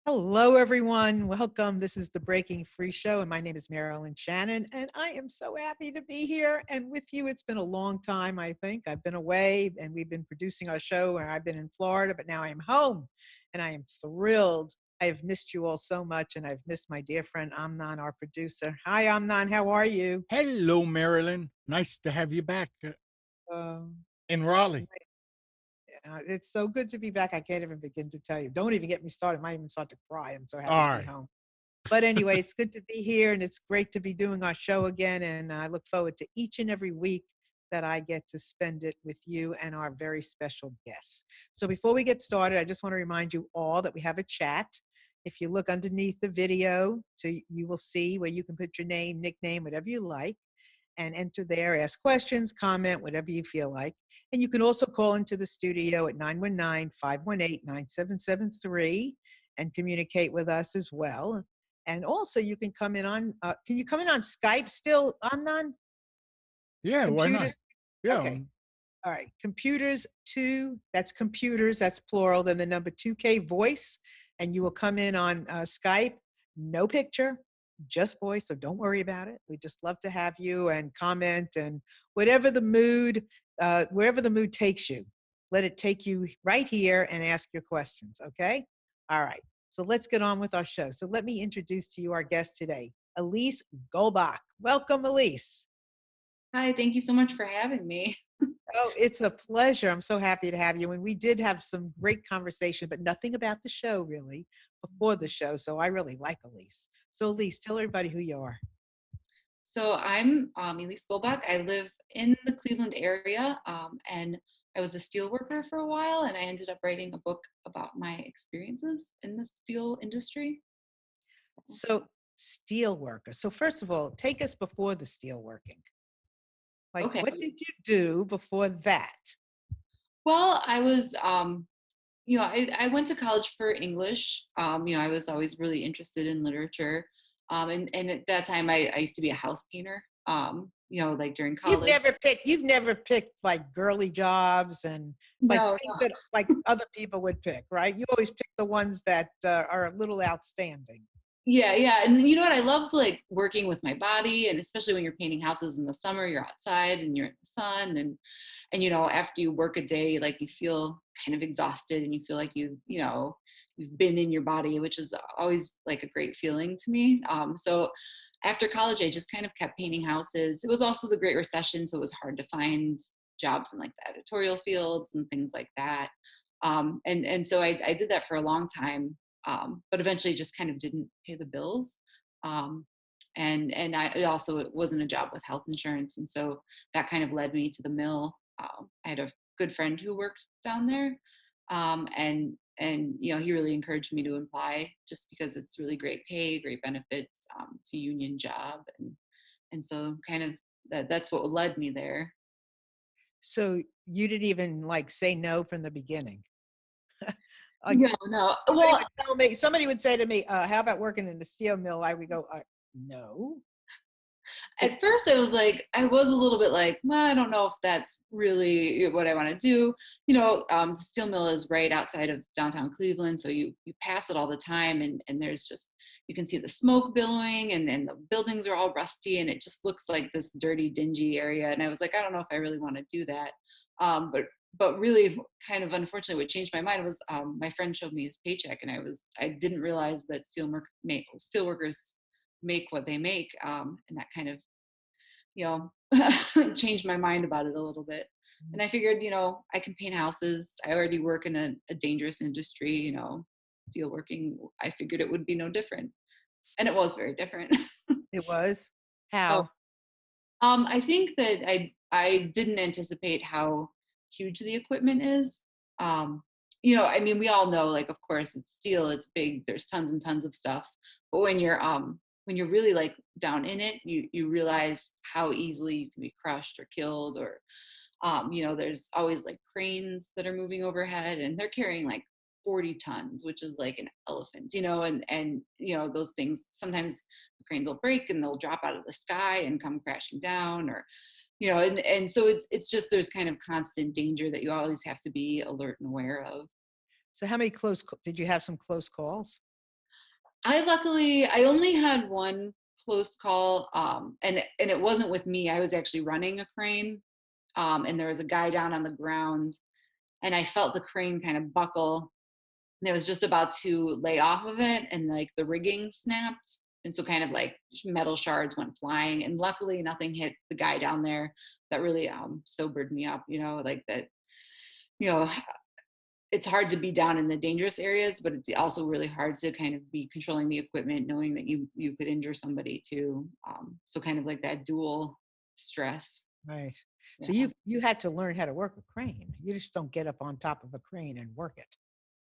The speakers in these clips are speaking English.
Hello, everyone. Welcome. This is the Breaking Free Show, and my name is Marilyn Shannon, and I am so happy to be here and with you. It's been a long time, I think. I've been away, and we've been producing our show, and I've been in Florida, but now I am home, and I am thrilled. I have missed you all so much, and I've missed my dear friend Amnon, our producer. Hi, Amnon. How are you? Hello, Marilyn. Nice to have you back Um, in it's Raleigh. it's so good to be back. I can't even begin to tell you. Don't even get me started. I might even start to cry. I'm so happy to All be right. home. But anyway, it's good to be here and it's great to be doing our show again. And I look forward to each and every week that I get to spend it with you and our very special guests. So before we get started, I just want to remind you all that we have a chat. If you look underneath the video, you will see where you can put your name, nickname, whatever you like, and enter there, ask questions, comment, whatever you feel like. And you can also call into the studio at 919-518-9773 and communicate with us as well. And also you can come in on, can you come in on Skype still, Amnon? Yeah, why not? Computers? Yeah. Okay. All right. Computers, that's plural, then the number 2K voice. And you will come in on Skype, no picture, just voice. So don't worry about it. We just love to have you and comment and whatever the mood, wherever the mood takes you, let it take you right here and ask your questions. Okay. All right. So let's get on with our show. So let me introduce to you our guest today, Elise Goldbach. Welcome, Elise. Hi, thank you so much for having me. Oh, it's a pleasure. I'm so happy to have you. And we did have some great conversation, but nothing about the show really before the show. So I really like Elise. So Elise, tell everybody who you are. So I'm Elise Goldbach. I live in the Cleveland area, and I was a steel worker for a while, and I ended up writing a book about my experiences in the steel industry. So steel worker. So first of all, take us before the steel working. Like Okay. what did you do before that? Well, I was, I went to college for English. I was always really interested in literature. And at that time, I used to be a house painter, like during college. You've never picked like girly jobs and like No, things that like other people would pick, right? You always pick the ones that are a little outstanding. Yeah, yeah. And you know what? I loved like working with my body, and especially when you're painting houses in the summer, you're outside and you're in the sun, and after you work a day, like you feel kind of exhausted and you feel like you've been in your body, which is always like a great feeling to me. So after college, I just kind of kept painting houses. It was also the Great Recession, so it was hard to find jobs in like the editorial fields and things like that. And so I did that for a long time, but eventually just kind of didn't pay the bills. Um, it also it wasn't a job with health insurance, and so that kind of led me to the mill. I had a good friend who worked down there, and he really encouraged me to apply just because it's really great pay, great benefits. It's a union job, and so kind of that's what led me there. So you didn't even like say no from the beginning. Like No, no. Well, somebody would say to me, how about working in the steel mill? I would go, no. at first I was a little bit like, well, I don't know if that's really what I want to do. The steel mill is right outside of downtown Cleveland, so you pass it all the time, and there's just, you can see the smoke billowing, and the buildings are all rusty, and it just looks like this dirty, dingy area. And I was like, I don't know if I really want to do that. But really, kind of unfortunately, what changed my mind was, my friend showed me his paycheck, and I didn't realize that steel workers make what they make, and that kind of, you changed my mind about it a little bit. And I figured, I can paint houses. I already work in a dangerous industry, steelworking. I figured it would be no different, and it was very different. It was? Oh, How? I think that I didn't anticipate how huge the equipment is. I mean, we all know, like, of course, it's steel, it's big, there's tons and tons of stuff. But when you're really like down in it, you realize how easily you can be crushed or killed, or there's always like cranes that are moving overhead, and they're carrying like 40 tons, which is like an elephant, and those things, sometimes the cranes will break and they'll drop out of the sky and come crashing down, or and so it's just, there's kind of constant danger that you always have to be alert and aware of. So how many did you have some close calls? I only had one close call, and it wasn't with me. I was actually running a crane, and there was a guy down on the ground, and I felt the crane kind of buckle, and it was just about to lay off of it, and like the rigging snapped, and so kind of like metal shards went flying, and luckily nothing hit the guy down there. That really sobered me up, like that, you know it's hard to be down in the dangerous areas, but it's also really hard to kind of be controlling the equipment, knowing that you could injure somebody too. So kind of like that dual stress. Right. So Yeah. you had to learn how to work a crane. You just don't get up on top of a crane and work it.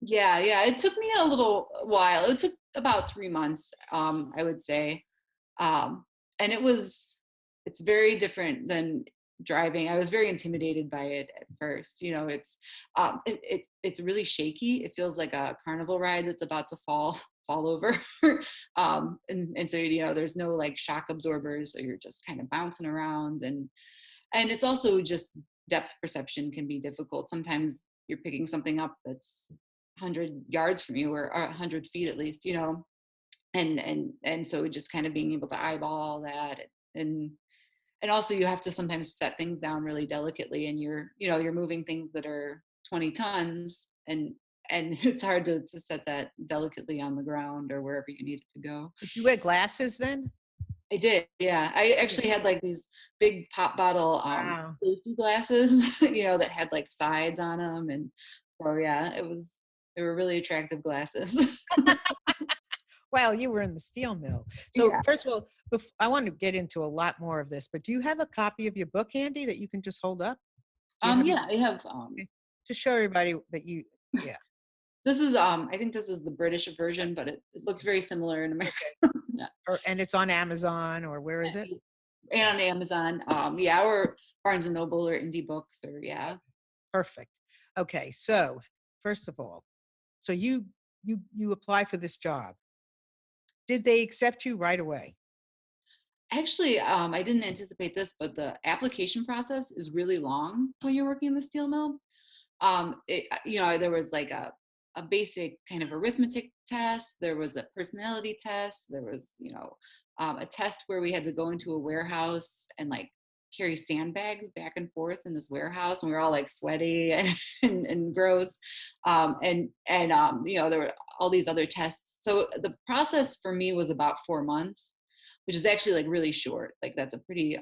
Yeah. It took me a little while. It took about 3 months, I would say. Um, and it's very different than driving. I was very intimidated by it at first. It's really shaky. It feels like a carnival ride that's about to fall over. And so there's no like shock absorbers, so you're just kind of bouncing around, and it's also just depth perception can be difficult. Sometimes you're picking something up that's 100 yards from you, or 100 feet at least, and so just kind of being able to eyeball all that, and and also you have to sometimes set things down really delicately, and you're moving things that are 20 tons, and it's hard to set that delicately on the ground or wherever you need it to go. Did you wear glasses then? I did, yeah. I actually had like these big pop bottle Wow. safety glasses, that had like sides on them, and so yeah, they were really attractive glasses. Well, you were in the steel mill. So Yeah. first of all, I want to get into a lot more of this, but do you have a copy of your book handy that you can just hold up? Do you have Yeah, I have okay. To show everybody that yeah. this is I think this is the British version, but it looks very similar in America. Okay. Yeah. And it's on Amazon, or where is it? And on Amazon. Yeah, or Barnes and Noble or Indie Books, or yeah. Perfect. Okay. So first of all, so you apply for this job. Did they accept you right away? Actually, I didn't anticipate this, but the application process is really long when you're working in the steel mill. There was like a basic kind of arithmetic test. There was a personality test. There was, a test where we had to go into a warehouse and like carry sandbags back and forth in this warehouse, and we were all like sweaty and gross. There were all these other tests. So the process for me was about 4 months, which is actually like really short. Like that's a pretty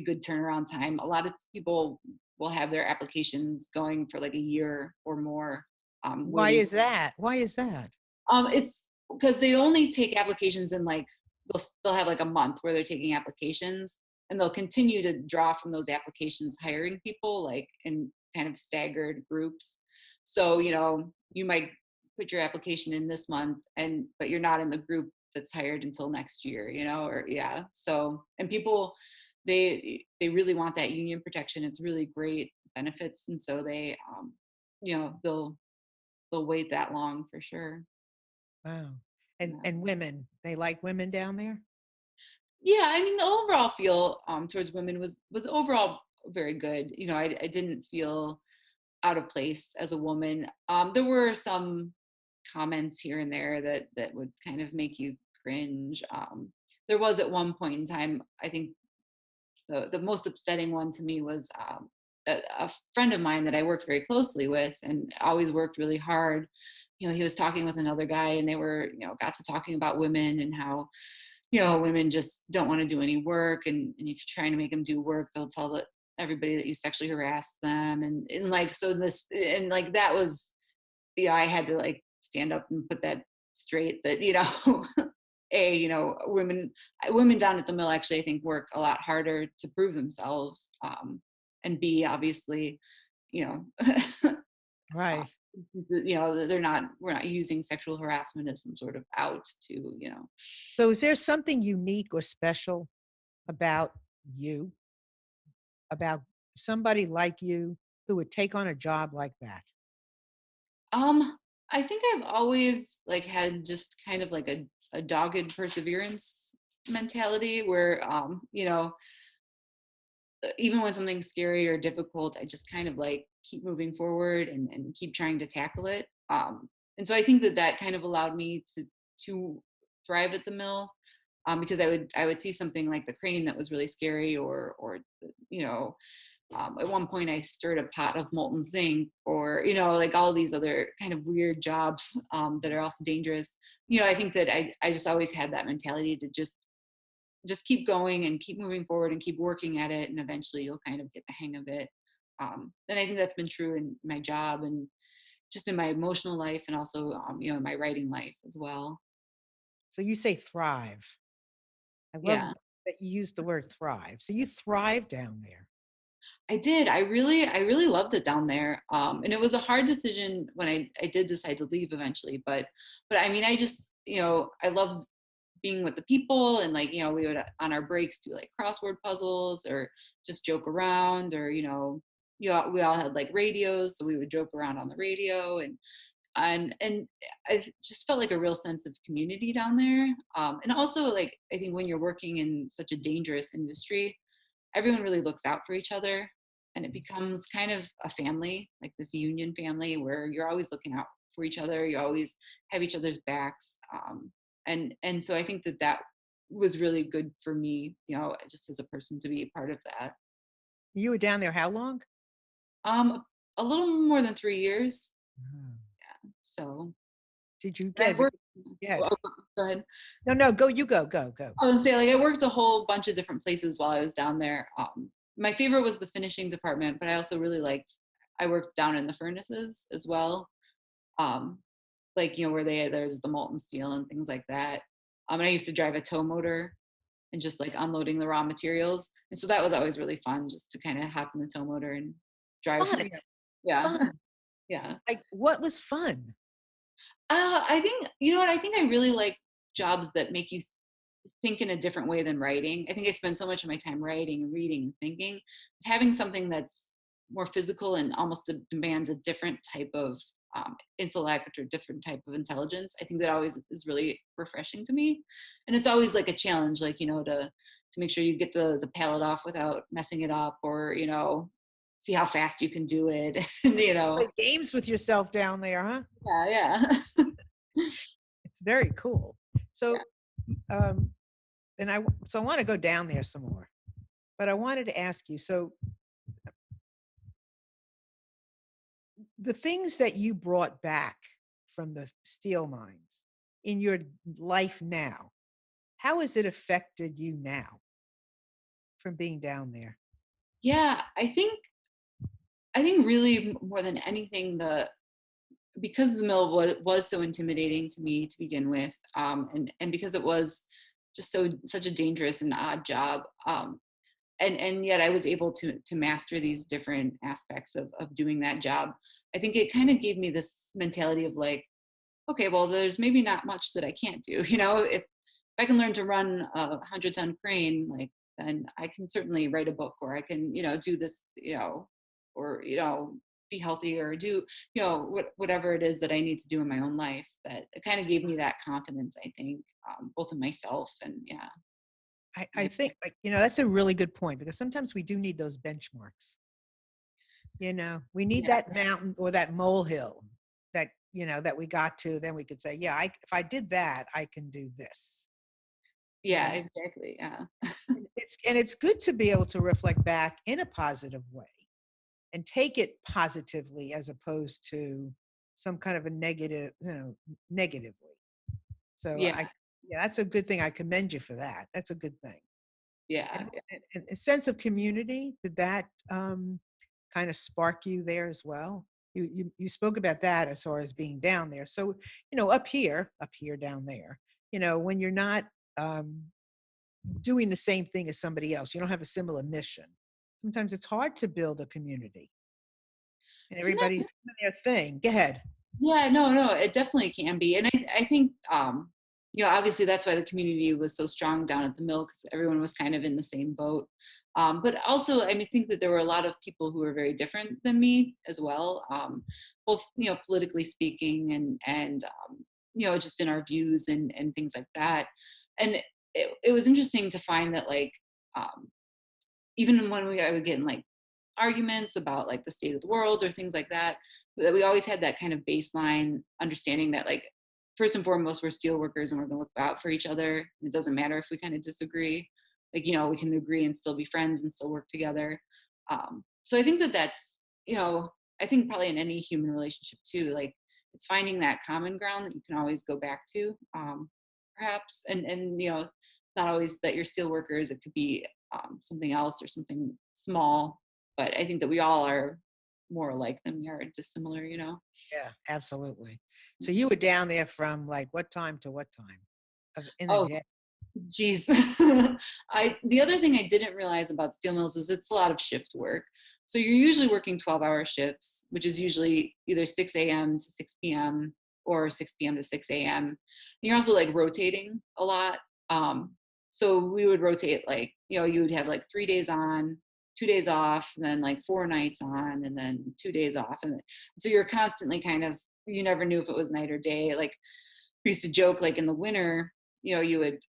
good turnaround time. A lot of people will have their applications going for like a year or more. Why is that? Why is that? It's because they only take applications in like they'll have like a month where they're taking applications, and they'll continue to draw from those applications, hiring people like in kind of staggered groups. So you might put your application in this month, but you're not in the group that's hired until next year, or yeah. So, and people, they really want that union protection. It's really great benefits, and so they they'll wait that long for sure. Wow. And Yeah. they like women down there? Yeah, I mean the overall feel towards women was overall very good. I didn't feel out of place as a woman. There were some comments here and there that would kind of make you cringe. There was at one point in time, I think the most upsetting one to me was a friend of mine that I worked very closely with and always worked really hard. He was talking with another guy, and they were, got to talking about women and how, women just don't want to do any work. And if you're trying to make them do work, they'll tell everybody that you sexually harassed them. And like, so this, and like, that was, I had to like stand up and put that straight that, women down at the mill actually I think work a lot harder to prove themselves, and B, obviously, you know Right. we're not using sexual harassment as some sort of out to. So is there something unique or special about you, about somebody like you who would take on a job like that? I think I've always like had just kind of like a dogged perseverance mentality where even when something's scary or difficult, I just kind of like keep moving forward and keep trying to tackle it. And so I think that kind of allowed me to thrive at the mill, because I would see something like the crane that was really scary, or you know, at one point I stirred a pot of molten zinc, or like all these other kind of weird jobs that are also dangerous. I think that I just always had that mentality to just keep going and keep moving forward and keep working at it, and eventually you'll kind of get the hang of it. And I think that's been true in my job and just in my emotional life, and also in my writing life as well. So you say thrive. I love Yeah, that you use the word thrive. So you thrive down there. I did. I really loved it down there. And it was a hard decision when I did decide to leave eventually. But I mean, I just, I loved being with the people, and like, we would on our breaks do like crossword puzzles or just joke around, or, we all had like radios. So we would joke around on the radio, and I just felt like a real sense of community down there. And also, like, I think when you're working in such a dangerous industry, everyone really looks out for each other, and it becomes kind of a family, like this union family where you're always looking out for each other, you always have each other's backs. And so I think that was really good for me, just as a person, to be a part of that. You were down there how long? A little more than 3 years. Mm. So Did you I get worked. yeah. Oh, go ahead. No, go, you go. I was say, like, I worked a whole bunch of different places while I was down there. My favorite was the finishing department, but I also really liked. I worked down in the furnaces as well, um, like, where there's the molten steel and things like that. And I used to drive a tow motor and just like unloading the raw materials, and so that was always really fun, just to kind of hop in the tow motor and drive. Fun. Yeah, Fun. yeah. Like what was fun? I think, what I think I really like jobs that make you think in a different way than writing. I think I spend so much of my time writing and reading and thinking. Having something that's more physical and almost demands a different type of intellect or different type of intelligence, I think that always is really refreshing to me. And it's always like a challenge, like, to make sure you get the palette off without messing it up, or, see how fast you can do it. And, Play games with yourself down there, huh? yeah. It's very cool. Yeah. So, and I want to go down there some more, but I wanted to ask you. So, the things that you brought back from the steel mines in your life now, how has it affected you now from being down there? Yeah, I think really more than anything, because the mill was so intimidating to me to begin with, and because it was just such a dangerous and odd job, and yet I was able to master these different aspects of doing that job. I think it kind of gave me this mentality of like, okay, well, there's maybe not much that I can't do. If I can learn to run a 100-ton crane, like, then I can certainly write a book, or I can, do this, or, be healthy, or do, whatever it is that I need to do in my own life. That it kind of gave me that confidence, I think, both in myself and yeah. I think, like, that's a really good point because sometimes we do need those benchmarks. We need Yeah. that mountain or that molehill that, that we got to, then we could say, yeah, if I did that, I can do this. Yeah, exactly. Yeah. It's good to be able to reflect back in a positive way and take it positively as opposed to some kind of a negatively. So Yeah. yeah, that's a good thing. I commend you for that. That's a good thing. Yeah. And a sense of community, did that kind of spark you there as well? You spoke about that as far as being down there. So, up here, down there, when you're not doing the same thing as somebody else, you don't have a similar mission. Sometimes it's hard to build a community and Sometimes. everybody's doing their thing. Go ahead. Yeah, no, it definitely can be. And I think, obviously that's why the community was so strong down at the mill, because everyone was kind of in the same boat. But also, I mean, think that there were a lot of people who were very different than me as well, both, politically speaking, and just in our views and things like that. And it was interesting to find that, like, even when I would get in like arguments about like the state of the world or things like that we always had that kind of baseline understanding that, like, first and foremost, we're steel workers and we're going to look out for each other. It doesn't matter if we kind of disagree. Like, we can agree and still be friends and still work together. So I think that's, I think probably in any human relationship too, like it's finding that common ground that you can always go back to, perhaps. And it's not always that you're steel workers. It could be something else or something small. But I think that we all are more alike than we are dissimilar, Yeah, absolutely. So you were down there from like what time to what time in the Oh, day? geez. The other thing I didn't realize about steel mills is it's a lot of shift work. So you're usually working 12-hour shifts, which is usually either 6 a.m. to 6 p.m. or 6 p.m. to 6 a.m. And you're also like rotating a lot. So we would rotate like, you would have like 3 days on, 2 days off, and then like 4 nights on, and then 2 days off. And so you're constantly you never knew if it was night or day. Like we used to joke, like in the winter, you would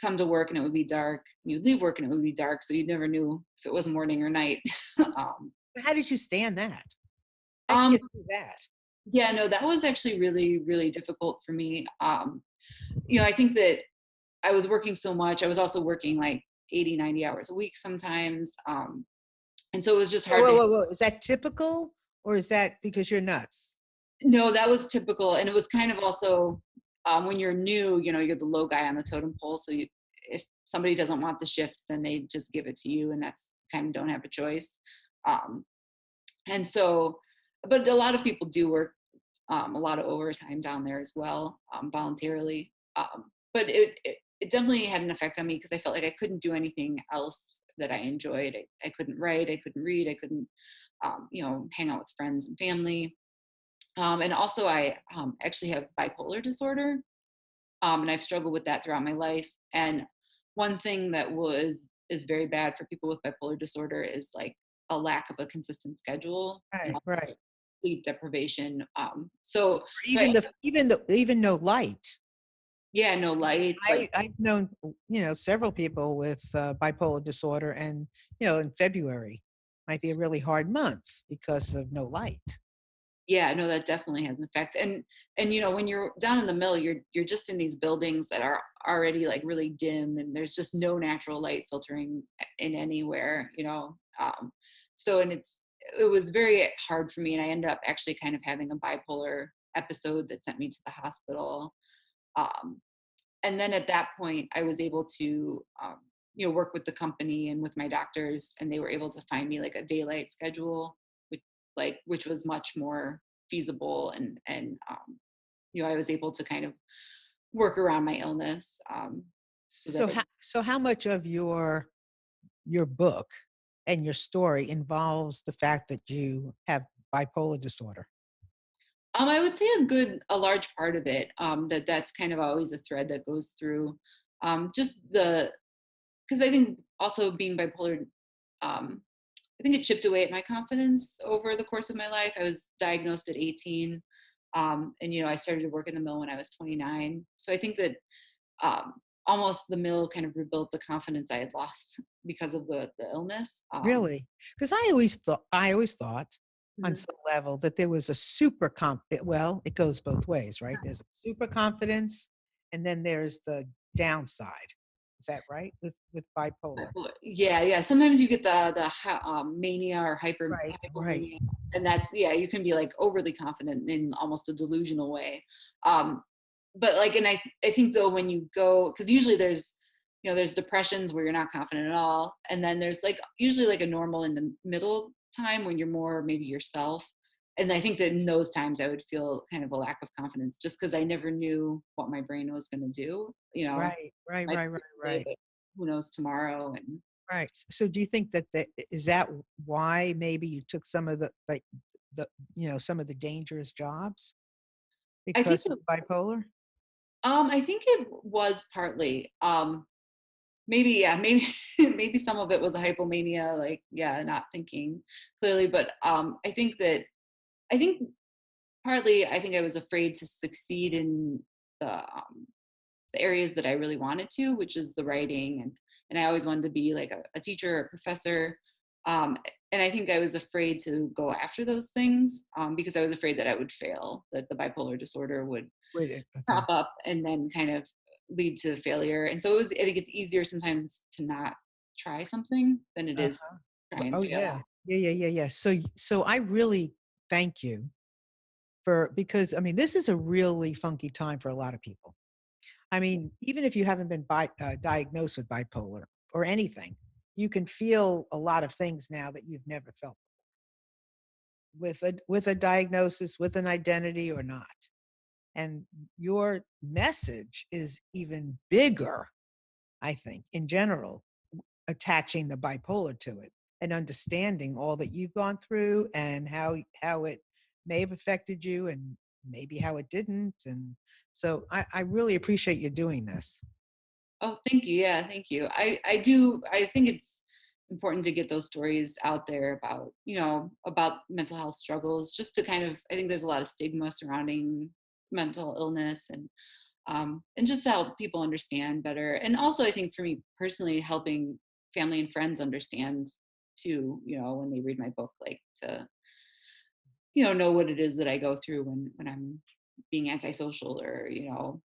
come to work and it would be dark. You'd leave work and it would be dark. So you never knew if it was morning or night. How did you stand that? How'd you um, get through that? yeah, no, that was actually really, really difficult for me. I think that I was working so much. I was also working like 80, 90 hours a week sometimes. And so it was just hard Whoa. Is that typical or is that because you're nuts? No, that was typical. And it was kind of also when you're new, you're the low guy on the totem pole. So if somebody doesn't want the shift, then they just give it to you, and that's kind of don't have a choice. And so, but a lot of people do work a lot of overtime down there as well, voluntarily. But it definitely had an effect on me because I felt like I couldn't do anything else that I enjoyed. I couldn't write, I couldn't read, I couldn't, hang out with friends and family. And also I actually have bipolar disorder. And I've struggled with that throughout my life. And one thing that is very bad for people with bipolar disorder is like a lack of a consistent schedule and Right, also right. like sleep deprivation. So Even no light. yeah, no light, like I've known, several people with bipolar disorder, and in February might be a really hard month because of no light. yeah, no, that definitely has an effect. And when you're down in the mill, you're just in these buildings that are already like really dim, and there's just no natural light filtering in anywhere. So and it was very hard for me, and I ended up actually kind of having a bipolar episode that sent me to the hospital. Um, and then at that point, I was able to work with the company and with my doctors, and they were able to find me like a daylight schedule, which was much more feasible, and I was able to kind of work around my illness. So how much of your book and your story involves the fact that you have bipolar disorder? I would say a large part of it, that's kind of always a thread that goes through, just because I think also being bipolar, I think it chipped away at my confidence over the course of my life. I was diagnosed at 18. And, I started to work in the mill when I was 29. So I think that almost the mill kind of rebuilt the confidence I had lost because of the illness. Really? Because I always thought on Mhm. some level that there was a well, it goes both ways, right? There's a super confidence, and then there's the downside. Is that right? With bipolar? Yeah, yeah. Sometimes you get mania or Right, right. hypomania, and that's you can be like overly confident in almost a delusional way. Um, but like, and I think though when you go, because usually there's depressions where you're not confident at all, and then there's like usually like a normal in the middle time when you're more maybe yourself. And I think that in those times I would feel kind of a lack of confidence just because I never knew what my brain was going to do. Right, right, Might right, be right, a day, right, but who knows tomorrow? And right. So do you think that is that why maybe you took some of some of the dangerous jobs I think because of bipolar? I think it was partly maybe maybe maybe some of it was a hypomania, like not thinking clearly, but I think partly I think I was afraid to succeed in the areas that I really wanted to, which is the writing, and I always wanted to be like a teacher or a professor. Um, and I think I was afraid to go after those things because I was afraid that I would fail, that the bipolar disorder would Wait, okay. crop up and then kind of lead to failure. And so I think it's easier sometimes to not try something than it is Uh-huh. try and Oh, fail. yeah. Yeah. So I really thank you because I mean, this is a really funky time for a lot of people. I mean, even if you haven't been diagnosed with bipolar or anything, you can feel a lot of things now that you've never felt with a diagnosis, with an identity or not. And your message is even bigger, I think, in general, attaching the bipolar to it and understanding all that you've gone through and how it may have affected you and maybe how it didn't. And so I really appreciate you doing this. Oh, thank you. Yeah, thank you. I do. I think it's important to get those stories out there about, about mental health struggles, just to kind of, I think there's a lot of stigma surrounding mental illness, and just to help people understand better. And also, I think for me personally, helping family and friends understand too, when they read my book, like to, know what it is that I go through when I'm being antisocial, or,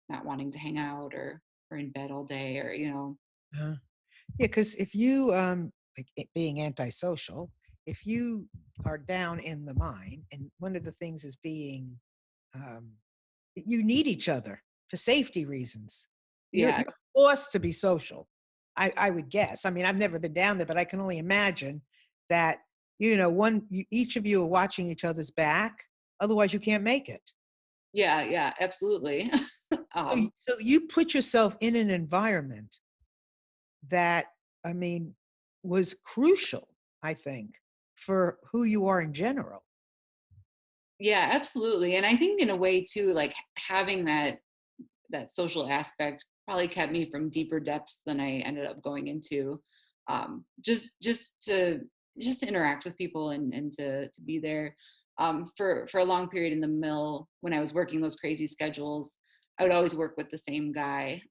not wanting to hang out, or in bed all day, or, Uh, yeah, because if you like being antisocial, if you are down in the mind, and one of the things is being um, you need each other for safety reasons. yeah, You're forced to be social. I would guess. I mean, I've never been down there, but I can only imagine that each of you are watching each other's back. Otherwise, you can't make it. yeah, absolutely. So you put yourself in an environment that, I mean, was crucial, I think, for who you are in general. Yeah, absolutely. And I think in a way too, like having that social aspect probably kept me from deeper depths than I ended up going into. Just to interact with people, and to be there. For a long period in the mill, when I was working those crazy schedules, I would always work with the same guy,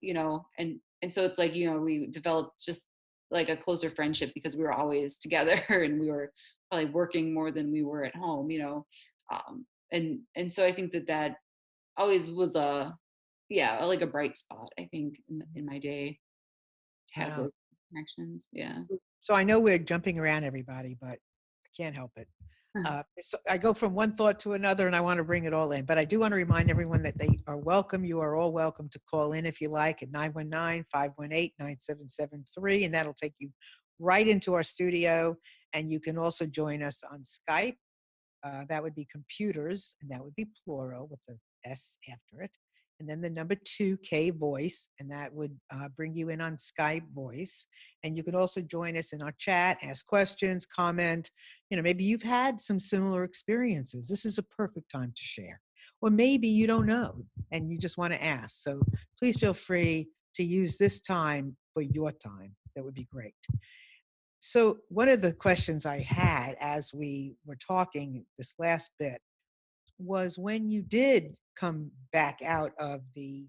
and so it's like, we developed just like a closer friendship because we were always together and we were probably working more than we were at home, and so I think that always was like a bright spot, I think, in my day, to have Wow. those connections. Yeah. So I know we're jumping around everybody, but I can't help it. So I go from one thought to another, and I want to bring it all in. But I do want to remind everyone that they are welcome. You are all welcome to call in if you like at 919-518-9773, and that'll take you right into our studio. And you can also join us on Skype. That would be computers, and that would be plural with the S after it. And then the number 2K voice, and that would bring you in on Skype voice. And you can also join us in our chat, ask questions, comment. Maybe you've had some similar experiences. This is a perfect time to share. Or maybe you don't know and you just want to ask. So please feel free to use this time for your time. That would be great. So one of the questions I had as we were talking this last bit was when you did come back out of the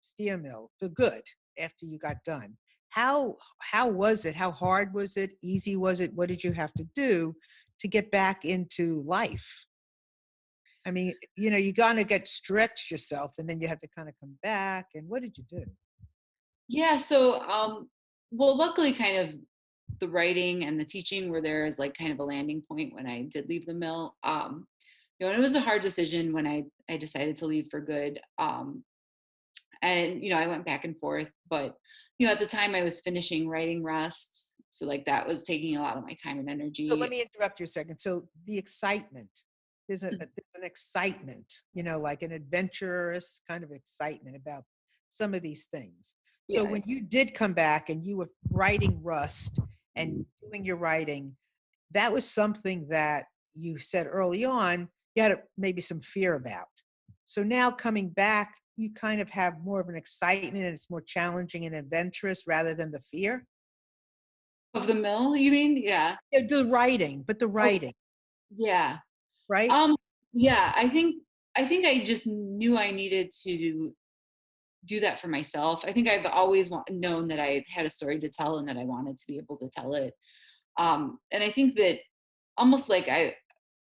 steel mill for good after you got done. How was it? How hard was it? Easy was it? What did you have to do to get back into life? I mean, you gotta get stretched yourself, and then you have to kind of come back. And what did you do? Yeah. So, well, luckily, kind of the writing and the teaching were there as like kind of a landing point when I did leave the mill. And it was a hard decision when I decided to leave for good. And I went back and forth, but at the time I was finishing writing Rust, so like that was taking a lot of my time and So let energy. me interrupt you a second. So the excitement, there's an excitement, like an adventurous kind of excitement about some of these things. So Yeah. when you did come back and you were writing Rust and doing your writing, that was something that you said early on you had maybe some fear about. So now coming back, you kind of have more of an excitement and it's more challenging and adventurous rather than the fear. Of the mill, you mean? Yeah. Yeah, the writing, but the Oh, writing, yeah. right? Um, yeah, I think I just knew I needed to do that for myself. I think I've always known that I had a story to tell and that I wanted to be able to tell it. And I think that almost like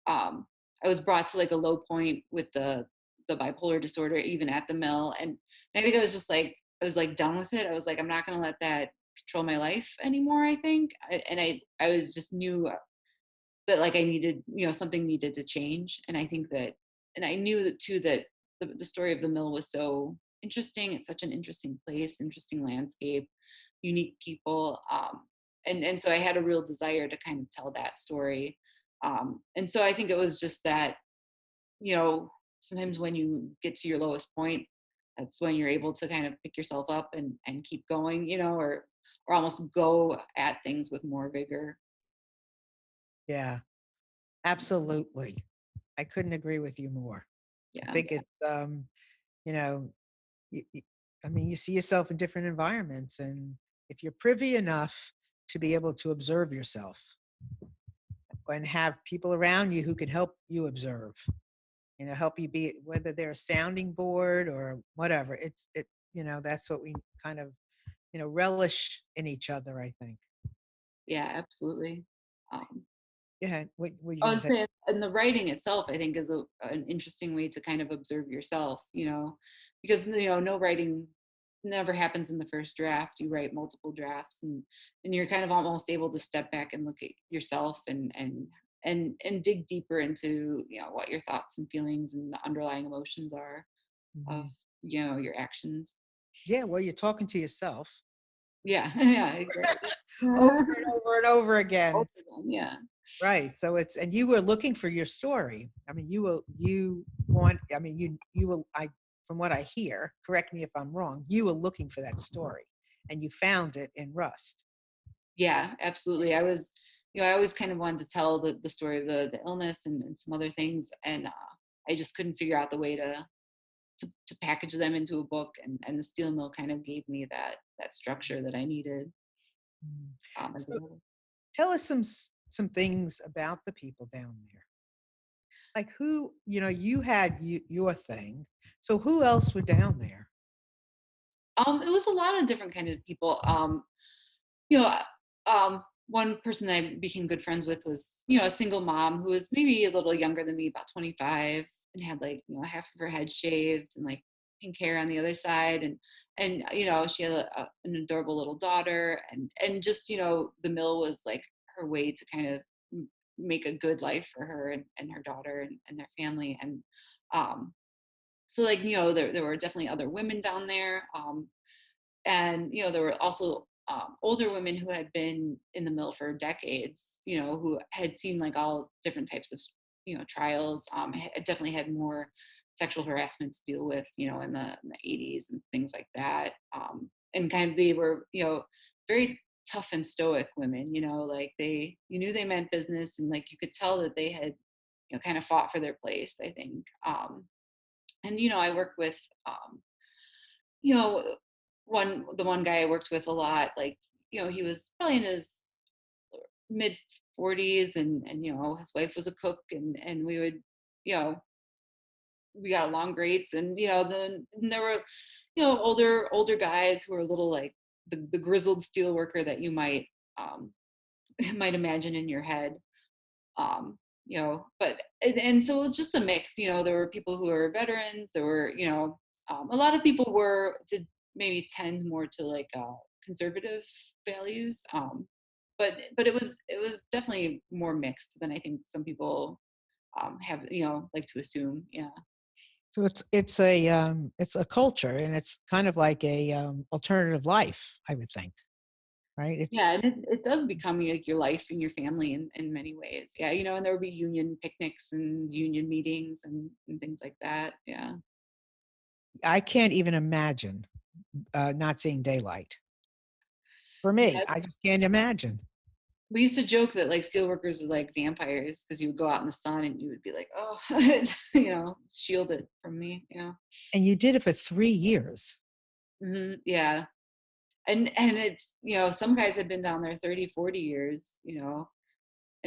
um I was brought to like a low point with the bipolar disorder, even at the mill. And I think I was like done with it. I was like, I'm not going to let that control my life anymore, I think. I was just knew that like I needed, something needed to change. And I think that, and I knew that too, that the story of the mill was so interesting. It's such an interesting place, interesting landscape, unique people. And so I had a real desire to kind of tell that story. And so I think it was just that, sometimes when you get to your lowest point, that's when you're able to kind of pick yourself up and keep going, or almost go at things with more vigor. Yeah, absolutely. I couldn't agree with you more. I Yeah. think it's, you know, I mean, you see yourself in different environments, and if you're privy enough to be able to observe yourself and have people around you who can help you observe, help you be, whether they're a sounding board or whatever, that's what we kind of, relish in each other, I think. Yeah, absolutely. Um, Yeah, what you I gonna was say? saying, and the writing itself, I think, is an interesting way to kind of observe yourself, because no writing never happens in the first draft. You write multiple drafts, and you're kind of almost able to step back and look at yourself and dig deeper into what your thoughts and feelings and the underlying emotions are of Mhm. your actions. Yeah, well, you're talking to yourself Yeah, yeah, exactly. over and over and over again. Both of them, yeah. Right. So and you were looking for your story. I mean, from what I hear, correct me if I'm wrong, you were looking for that story and you found it in Rust. Yeah, absolutely. I always kind of wanted to tell the story of the illness and some other things. And I just couldn't figure out the way to package them into a book. And the steel mill kind of gave me that structure that I needed Mm. as a So whole. tell us some things about the people down there. Like who, you had your thing. So who else were down there? It was a lot of different kind of people. You know, one person that I became good friends with was, a single mom who was maybe a little younger than me, about 25, and had like, half of her head shaved and like pink hair on the other side. And she had an adorable little daughter, and just, the mill was like her way to kind of make a good life for her and her daughter and their family. And so like, there were definitely other women down there. And there were also older women who had been in the mill for decades, who had seen like all different types of trials. Definitely had more sexual harassment to deal with, in the 80s and things like that. And kind of they were very tough and stoic women, like you knew they meant business, and like you could tell that they had kind of fought for their place, I think. And I worked with you know, the one guy I worked with a lot, like, he was probably in his mid 40s, and his wife was a cook, and we would, you know, we got along great. And then there were, older guys who were a little like the grizzled steel worker that you might might imagine in your head. But and so it was just a mix. There were people who were veterans. There were, a lot of people did maybe tend more to like conservative values. But it was definitely more mixed than I think some people have, like to assume. Yeah. So it's a culture, and it's kind of like a alternative life, I would think, right? It's Yeah, and it does become like your life and your family in many ways. Yeah, and there would be union picnics and union meetings and things like that. Yeah. I can't even imagine not seeing daylight. For me, Yeah. I just can't imagine. We used to joke that like steel workers were like vampires because you would go out in the sun and you would be like, oh, shielded from me. Yeah. And you did it for 3 years. Yeah. And it's, some guys had been down there 30, 40 years, and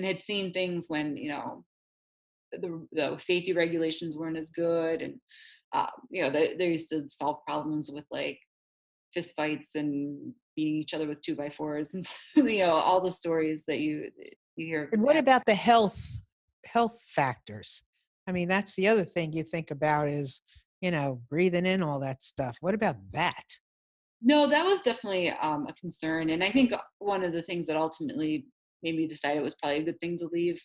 had seen things when, the safety regulations weren't as good. And, they used to solve problems with like fist fights and beating each other with 2x4s and, all the stories that you hear. And what about the health factors? I mean, that's the other thing you think about is, breathing in all that stuff. What about that? No, that was definitely a concern. And I think one of the things that ultimately made me decide it was probably a good thing to leave.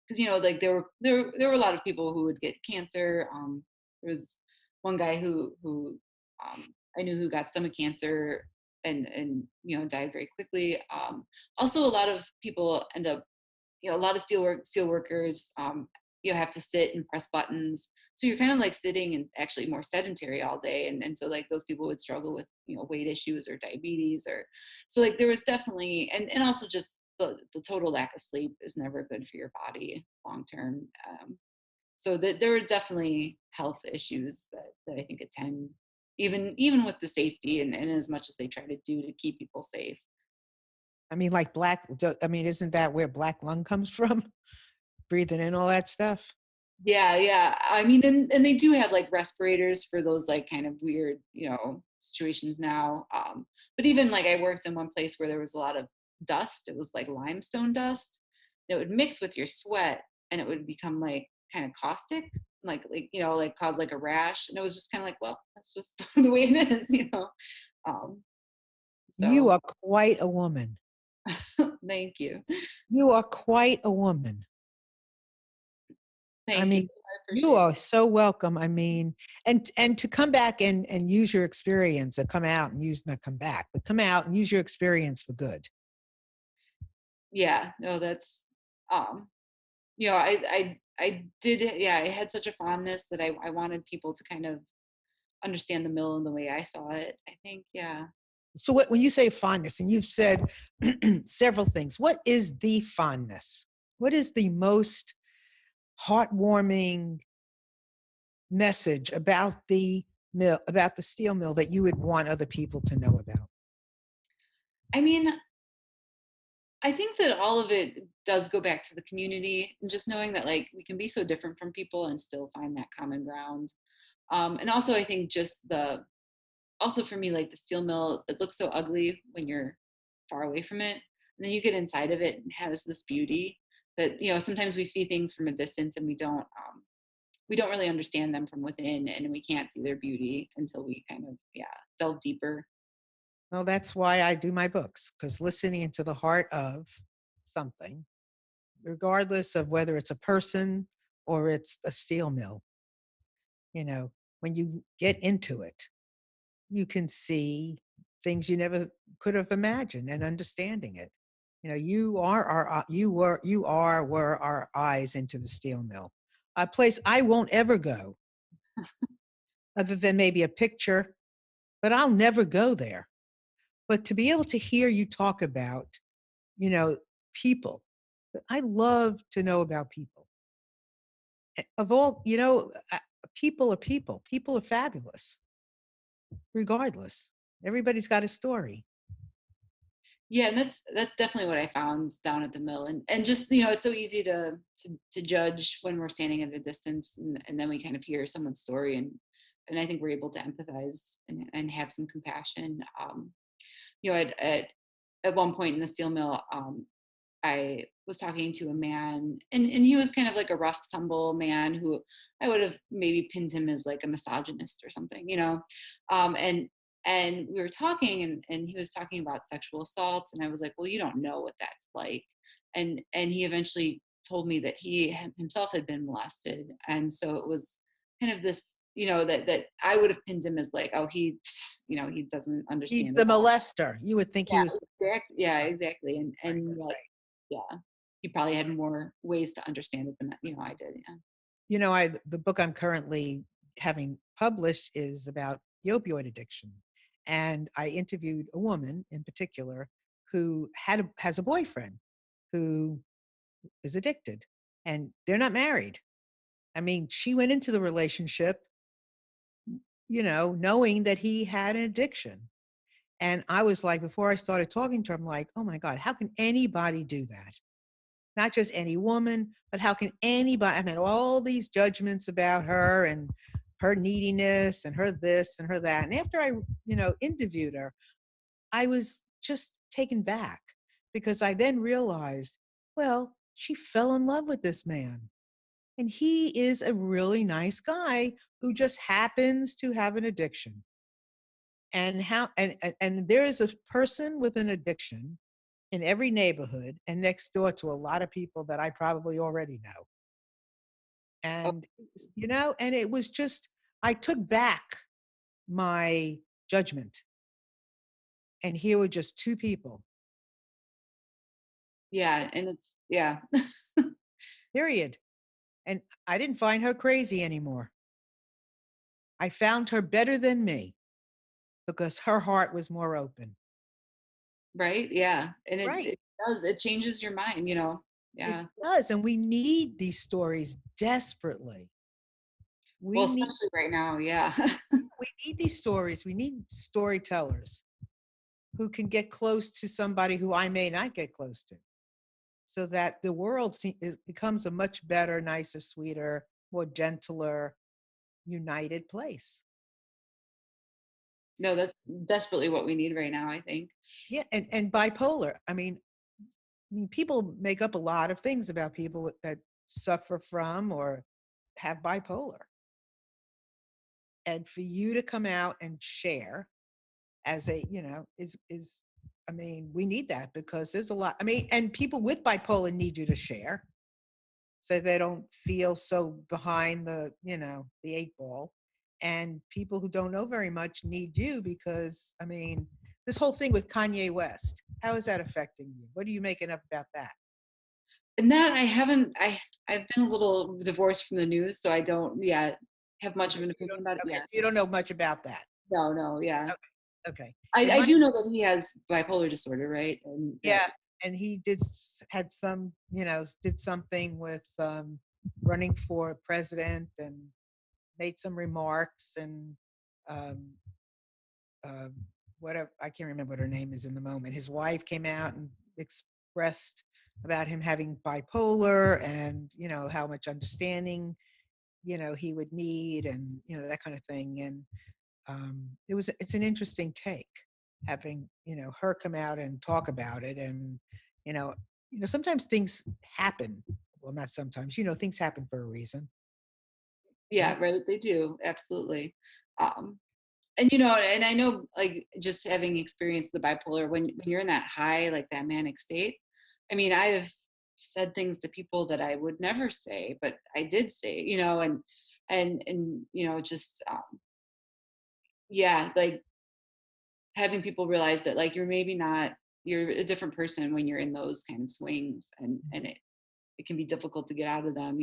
Because like there were a lot of people who would get cancer. There was one guy who I knew who got stomach cancer and died very quickly. Also, a lot of people end up, a lot of steel workers have to sit and press buttons, so you're kind of like sitting and actually more sedentary all day, and so like those people would struggle with weight issues or diabetes, or so like there was definitely, and also just the total lack of sleep is never good for your body long term. So that there were definitely health issues that I think attend, even with the safety and as much as they try to do to keep people safe. I mean, like isn't that where black lung comes from? Breathing in all that stuff? Yeah. I mean, and they do have like respirators for those like kind of weird, situations now. But even like I worked in one place where there was a lot of dust. It was like limestone dust. It would mix with your sweat and it would become like kind of caustic, like cause like a rash. And it was just kind of like, well, that's just the way it is. Um, You so are quite a woman. thank you. You are quite a woman. I Thank you. mean, I you appreciate it. are so welcome. I mean, and to come back and use your experience, and come out and use not come back, but come out and use your experience for good. Yeah, no, that's um I did, yeah, I had such a fondness that I wanted people to kind of understand the mill in the way I saw it, I think. Yeah. So when you say fondness, and you've said several things, what is the fondness? What is the most heartwarming message about the mill, about the steel mill, that you would want other people to know about? I mean, I think that all of it does go back to the community and just knowing that like we can be so different from people and still find that common ground. And also I think just also for me, like the steel mill, it looks so ugly when you're far away from it. And then you get inside of it and it has this beauty that, sometimes we see things from a distance and we don't really understand them from within, and we can't see their beauty until we kind of, yeah, delve deeper. Well, that's why I do my books, because listening into the heart of something, regardless of whether it's a person or it's a steel mill, you know, when you get into it, you can see things you never could have imagined, and understanding it. You were our eyes into the steel mill, a place I won't ever go, other than maybe a picture, but I'll never go there. But to be able to hear you talk about, you know, people, I love to know about people. Of all, people are people. People are fabulous, regardless. Everybody's got a story. Yeah, and that's definitely what I found down at the mill, and just it's so easy to judge when we're standing at a distance, and then we kind of hear someone's story, and I think we're able to empathize and have some compassion. At one point in the steel mill, I was talking to a man, and he was kind of like a rough tumble man who I would have maybe pinned him as like a misogynist or something. Um, and and we were talking, and he was talking about sexual assaults, and I was like, well, you don't know what that's like. And he eventually told me that he himself had been molested, and so it was kind of this, that I would have pinned him as like, oh, he doesn't He's understand the at all. molester. You would think he was. Yeah, exactly. And Right, and yet, right. yeah, he probably had more ways to understand it than I did. Yeah. The book I'm currently having published is about the opioid addiction, and I interviewed a woman in particular who has a boyfriend who is addicted, and they're not married. I mean, she went into the relationship, knowing that he had an addiction. And I was like, before I started talking to her, I'm like, oh my God, how can anybody do that? Not just any woman, but how can anybody? I mean, all these judgments about her and her neediness and her this and her that. And after I, interviewed her, I was just taken back, because I then realized, well, she fell in love with this man. And he is a really nice guy who just happens to have an addiction. And there is a person with an addiction in every neighborhood and next door to a lot of people that I probably already know. Oh, And and it was just, I took back my judgment, and here were just two people, yeah, and it's yeah. period. And I didn't find her crazy anymore. I found her better than me because her heart was more open. Right? Yeah. And Right. it changes your mind, It Yeah. does. And we need these stories desperately. Well, We need especially right now, yeah. we need these stories. We need storytellers who can get close to somebody who I may not get close to, so that the world becomes a much better, nicer, sweeter, more gentler, united place. No, that's desperately what we need right now, I think. Yeah, and bipolar. I mean, people make up a lot of things about people that suffer from or have bipolar. And for you to come out and share as a, is I mean, we need that because there's a lot. I mean, and people with bipolar need you to share so they don't feel so behind the eight ball. And people who don't know very much need you because, I mean, this whole thing with Kanye West, how is that affecting you? What are you making up about that? And that I haven't I've been a little divorced from the news, so I don't yet have much of Okay, an so you opinion don't. about it. Okay, Yeah. so you don't know much about that. No, no, yeah. Okay, okay. I Remind. do know that he has bipolar disorder, right? And that Yeah, and he had some, did something with running for president and made some remarks and um, uh, whatever, I can't remember what her name is in the moment. His wife came out and expressed about him having bipolar and how much understanding he would need and that kind of thing. And it's an interesting take having her come out and talk about it. And you know sometimes things happen, well, not sometimes, things happen for a reason, right? yeah, right, they do. Absolutely. Um and and I know, like, just having experienced the bipolar, when you're in that high, like that manic state, I mean, I've said things to people that I would never say, but I did say, and just yeah, like having people realize that, like, you're a different person when you're in those kind of swings, and it can be difficult to get out of them.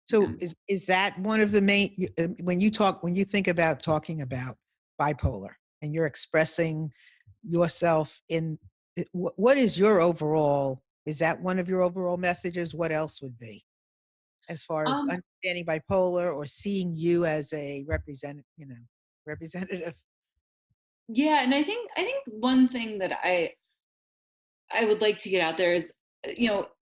So Yeah. is that one of the main, when you think about talking about bipolar and you're expressing yourself in what is your overall, is that one of your overall messages? What else would be, as far as Um, understanding bipolar or seeing you as a representative? yeah, and I think one thing that I would like to get out there is,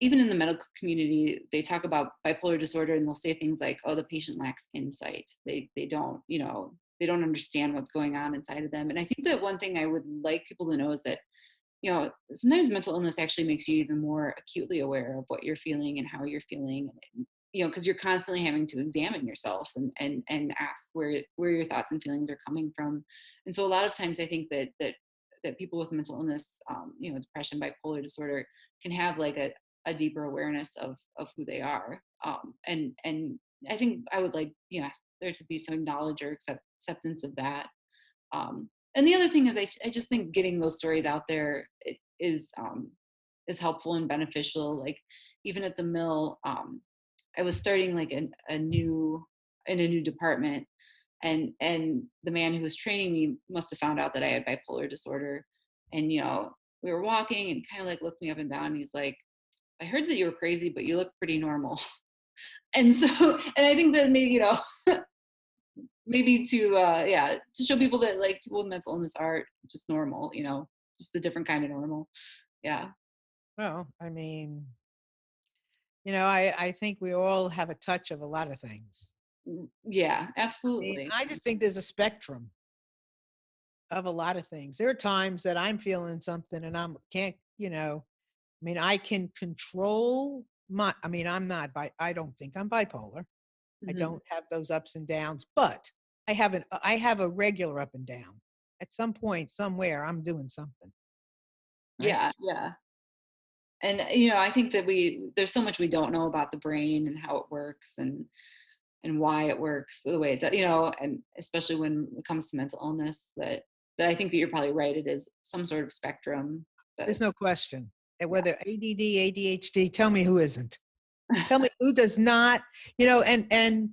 even in the medical community, they talk about bipolar disorder and they'll say things like, "Oh, the patient lacks insight. They don't, they don't understand what's going on inside of them." And I think that one thing I would like people to know is that, sometimes mental illness actually makes you even more acutely aware of what you're feeling and how you're feeling. And, because you're constantly having to examine yourself and ask where your thoughts and feelings are coming from. And so a lot of times I think that people with mental illness, depression, bipolar disorder, can have like a deeper awareness of who they are. And I think I would like, there to be some acknowledge or acceptance of that. And the other thing is, I just think getting those stories out there is helpful and beneficial. Like, even at the mill, I was starting like a new in a new department, and the man who was training me must have found out that I had bipolar disorder. And we were walking and kind of like looked me up and down. And he's like, "I heard that you were crazy, but you look pretty normal." And so, and I think that maybe to yeah, to show people that, like, people with mental illness are just normal, just a different kind of normal. Yeah. Well, I mean, I think we all have a touch of a lot of things. Yeah, I mean, absolutely. I just think there's a spectrum of a lot of things. There are times that I'm feeling something and I mean, I can control I'm not I don't think I'm bipolar. I Mhm. don't have those ups and downs, but I have a regular up and down. At some point, somewhere, I'm doing something, right? Yeah, yeah. And I think that there's so much we don't know about the brain and how it works and why it works the way it does, and especially when it comes to mental illness, that I think that you're probably right. It is some sort of spectrum that There's no question. And whether ADD, ADHD, tell me who isn't. Tell me who does not, and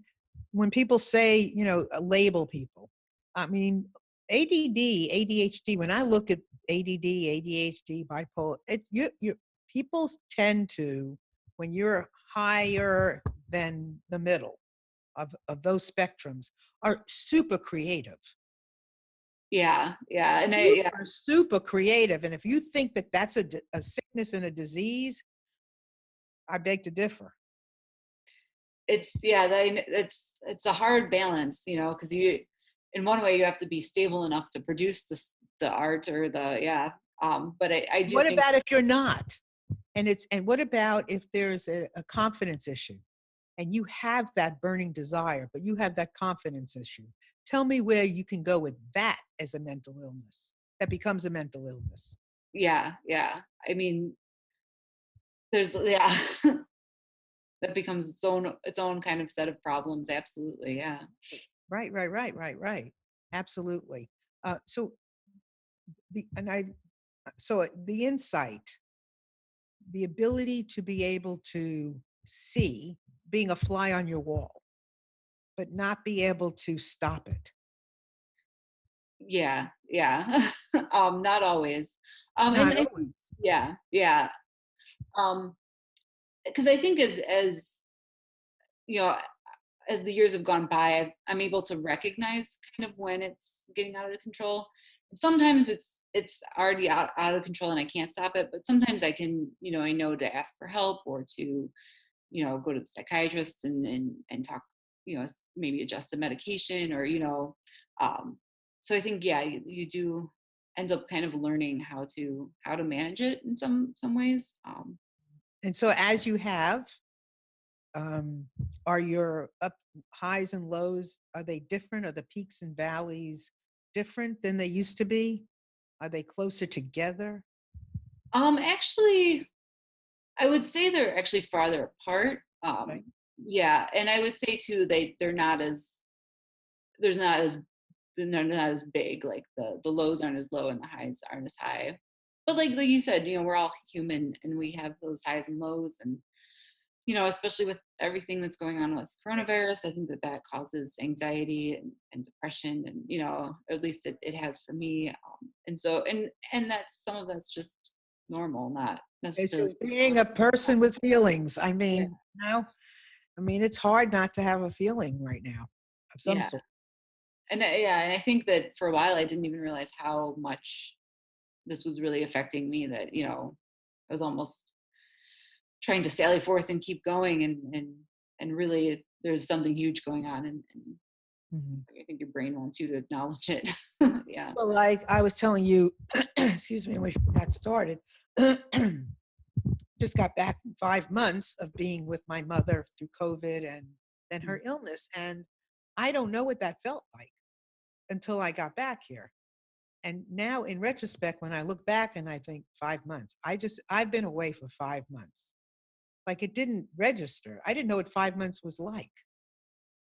when people say, label people, I mean, ADD, ADHD, when I look at ADD, ADHD, bipolar, people tend to, when you're higher than the middle of those spectrums, are super creative. yeah, and You are super creative. And if you think that that's a sickness and a disease, I beg to differ. it's a hard balance, because you, in one way, you have to be stable enough to produce the art or but I do What think. about if you're not? And what about if there's a confidence issue and you have that burning desire, but you have that confidence issue? Tell me where you can go with that as a mental illness that becomes a mental illness. Yeah, I mean, there's that becomes its own kind of set of problems. Absolutely, yeah. Right. Absolutely. So the and I so the insight, the ability to be able to see, being a fly on your wall, but not be able to stop it. Yeah. Not always. Not always. Yeah. Um, because I think as you know, as the years have gone by, I'm able to recognize kind of when it's getting out of control. Sometimes it's already out of control and I can't stop it, but sometimes I can, I know to ask for help or to, go to the psychiatrist and talk, maybe adjust the medication or, so I think, yeah, you do end up kind of learning how to manage it in some ways. And so as you have, um, are your up highs and lows, are they different? Are the peaks and valleys different than they used to be? Are they closer together? Actually, I would say they're actually farther apart. Right. Yeah, and I would say too they're not as there's not as they're not as big. Like the lows aren't as low and the highs aren't as high. But like you said, we're all human and we have those highs and lows, and especially with everything that's going on with coronavirus, I think that causes anxiety and depression, and at least it has for me. And so and that's some of that's just normal, not It's necessarily. just being a person with feelings. I Yeah, mean, it's hard not to have a feeling right now of some yeah. sort. And I think that for a while I didn't even realize how much this was really affecting me, that I was almost trying to sally forth and keep going, and really there's something huge going on, and Mhm. I think your brain wants you to acknowledge it. Yeah. Well, like I was telling you, excuse me, when we got started, just got back from 5 months of being with my mother through COVID and then her illness. And I don't know what that felt like until I got back here. And now in retrospect, when I look back and I think 5 months, I've been away for 5 months. Like it didn't register. I didn't know what 5 months was like.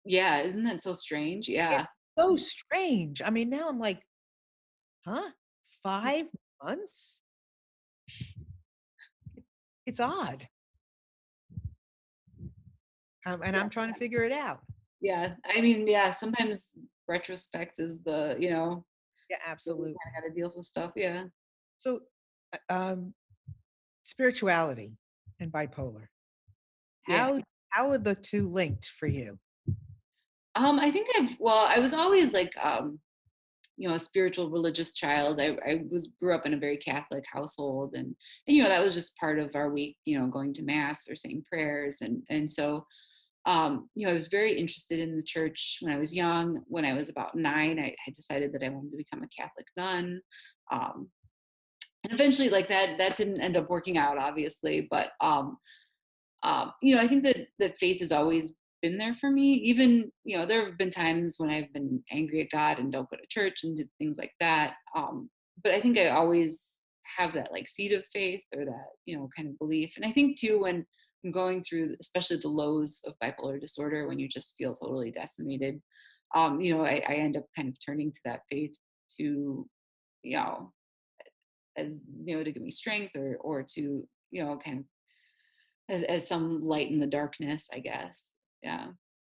Yeah, isn't that so strange? Yeah. It's so strange. I mean, now I'm like, huh? 5 months? It's odd. And Yeah. I'm trying to figure it out. Yeah. I mean, yeah, sometimes retrospect is Yeah, when you absolutely. kind of got to deal with stuff. Yeah. So, um, spirituality and bipolar. Yeah. How are the two linked for you? I think I was always like, a spiritual religious child. I grew up in a very Catholic household, and that was just part of our week, going to mass or saying prayers. And so, I was very interested in the church when I was young. When I was about 9, I decided that I wanted to become a Catholic nun. Um, and eventually, like that didn't end up working out, obviously, but I think that faith has always been there for me. Even, there have been times when I've been angry at God and don't go to church and did things like that. But I think I always have that like seed of faith or that, kind of belief. And I think too, when I'm going through, especially the lows of bipolar disorder, when you just feel totally decimated, I end up kind of turning to that faith to, you know, to give me strength or to, kind of as some light in the darkness, I guess. Yeah.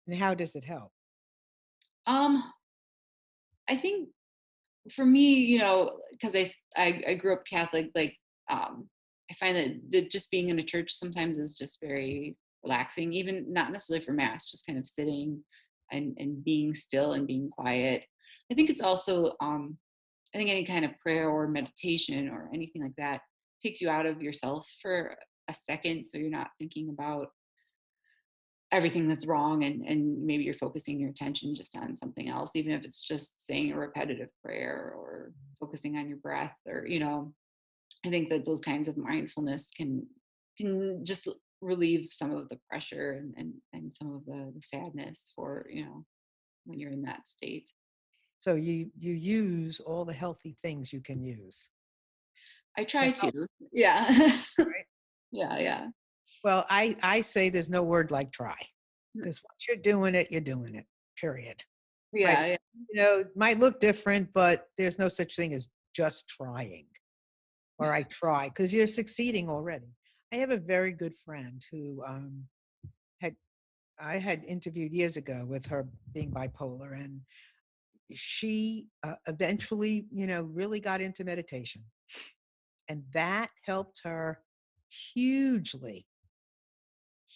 And how does it help? Um, I think for me, because I grew up Catholic, like I find that just being in a church sometimes is just very relaxing, even not necessarily for mass, just kind of sitting and being still and being quiet. I think it's also I think any kind of prayer or meditation or anything like that takes you out of yourself for a second, so you're not thinking about everything that's wrong, and maybe you're focusing your attention just on something else, even if it's just saying a repetitive prayer or focusing on your breath, or I think that those kinds of mindfulness can just relieve some of the pressure and some of the sadness for when you're in that state. So you use all the healthy things you can use I to try to. help, Yeah. right? Yeah, yeah. Well, I say there's no word like try, Mm. because once you're doing it, period. Right? Yeah, yeah. It might look different, but there's no such thing as just trying, or I try, because you're succeeding already. I have a very good friend who had I had interviewed years ago with her being bipolar, and she eventually, really got into meditation, and that helped her hugely,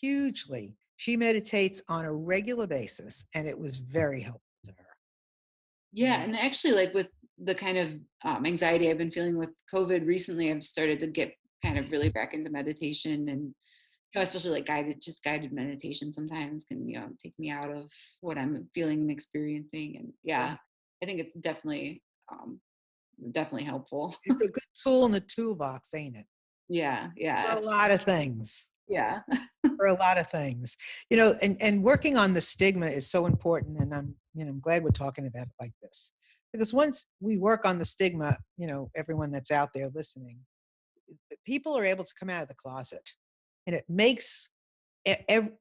hugely. She meditates on a regular basis, and it was very helpful to her. Yeah, and actually, like with the kind of anxiety I've been feeling with COVID recently, I've started to get kind of really back into meditation, and especially like guided meditation sometimes can take me out of what I'm feeling and experiencing, and Yeah. yeah, I think it's um, definitely helpful. It's a good tool in the toolbox, ain't it? Yeah, yeah, For a lot of things. yeah. For a lot of things. And working on the stigma is so important. And I'm glad we're talking about it like this. Because once we work on the stigma, everyone that's out there listening, people are able to come out of the closet. And it makes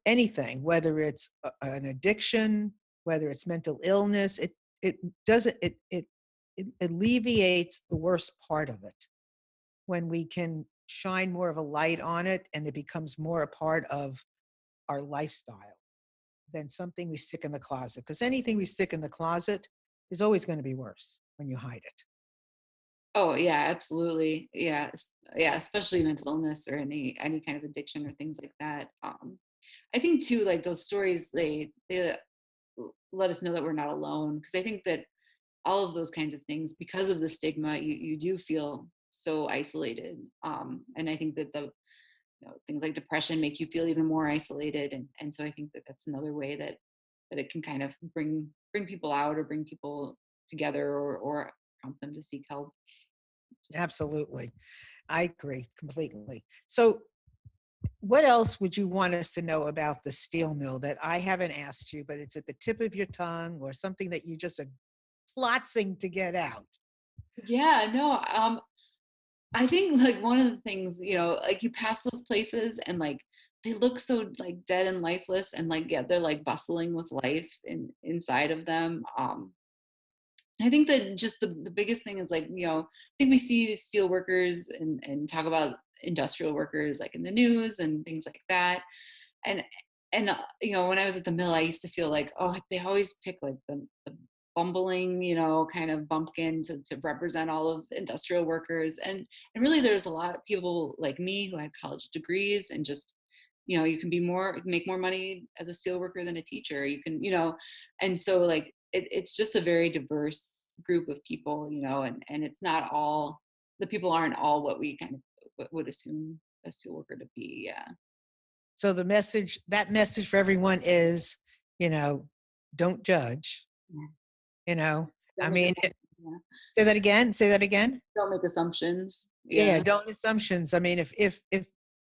anything, whether it's an addiction, whether it's mental illness, it doesn't it alleviates the worst part of it when we can shine more of a light on it, and it becomes more a part of our lifestyle than something we stick in the closet. Because anything we stick in the closet is always going to be worse when you hide it. Oh yeah, absolutely. Yeah, yeah, especially mental illness or any kind of addiction or things like that. I think too, like those stories, they let us know that we're not alone, because I think that all of those kinds of things, because of the stigma, you do feel so isolated. And I think that the things like depression make you feel even more isolated, and so I think that that's another way that it can kind of bring people out or bring people together, or prompt them to seek help. Just Absolutely. I agree completely. So, what else would you want us to know about the steel mill that I haven't asked you, but it's at the tip of your tongue, or something that you just are plotzing to get out? yeah, no, I think like one of the things, like you pass those places and like they look so like dead and lifeless, and like yeah, they're like bustling with life inside of them. I think that just the biggest thing is like, I think we see steel workers and talk about industrial workers like in the news and things like that. And when I was at the mill, I used to feel like, oh, they always pick like the bumbling, kind of bumpkin to represent all of the industrial workers. And really there's a lot of people like me who had college degrees, and just you can make more money as a steel worker than a teacher. You can, and so like it's just a very diverse group of people, and it's not all, the people aren't all what we kind of would assume a steel worker to be. Yeah. So that message for everyone is, you know, don't judge, Yeah. you know. I Don't make mean, yeah. say that again, say that again. Don't make assumptions. Yeah, Yeah. don't assumptions. I mean, if